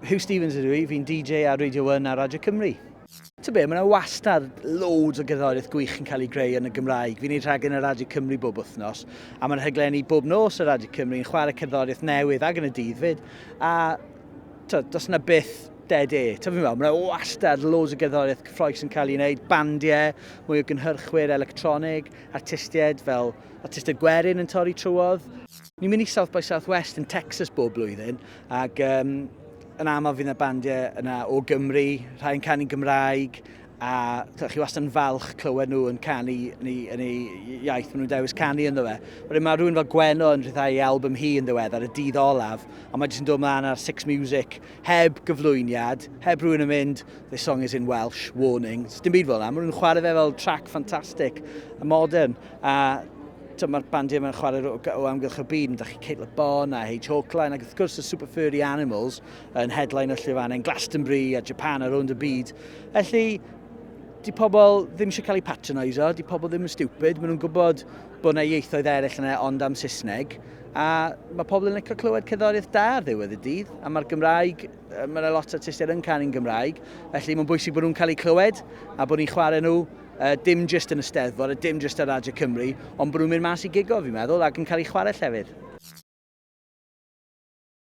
Huw Stpehens ydw I, fi'n DJ ar Radio 1 a Radio Cymru. Ta be, mae yna wastad loads o gerddoriaeth gwych yn cael ei greu yn y Gymraeg. Fi'n ei rhaglen y Radio Cymru bob wythnos, a mae'n rhaglenni bob nos y Radio Cymru yn chwarae cerddoriaeth newydd ac yn y dydd fyd. A does yna byth dead air. Ta fi'n meddwl, mae yna wastad loads o gerddoriaeth cyffroes yn cael ei wneud, bandiau, mwy o gynhyrchwyr electronig, artistiaid fel artistiaid gwerin yn torri trwodd. Ni'n mynd i South by Southwest yn Texas bob blwyddyn, ac yn aml fydd yna bandiau yna o Gymru, rhai'n canu Gymraeg, a chi wastad yn falch clywed nhw yn canu yn ei iaith maen nhw'n dewis canu ynddo fe. Wedyn mae rhywun fel Gweno yn rhyddhau ei album hi yn ddiwedd ar y dydd olaf, a mae jyst yn dod mlaen ar Six Music, heb gyflwyniad, heb rhywun yn mynd, this song is in Welsh, warning. Dim byd fel yna, mae nhw'n chwarae fe fel track ffantastig, a modern. Mae'r bandiau mae'n chwarae o amgylch y byd, yn dach chi Caitlin Bon a H. Hawkline, ac wrth gwrs y Super Furry Animals yn headline y llwyfannau, Glastonbury a Japan ar rownd y byd. Felly, di pobl ddim eisiau cael eu patroniso, di pobl ddim yn stupid, maen nhw'n gwybod bod yna ieithoedd eraill yna ond am Saesneg, a mae pobl yn licio clywed cerddoriaeth da ar ddiwedd y dydd, a mae'r Gymraeg, mae yna lot o artistiaid yn canu'n Gymraeg, felly mae'n bwysig bod nhw'n cael eu clywed, a bod ni'n chwarae nhw dim jyst yn Eisteddfod, dim jyst ar Radio Cymru, ond bod nhw'n mynd mas i gigo, fi'n meddwl, ac yn cael eu chwarae llefydd.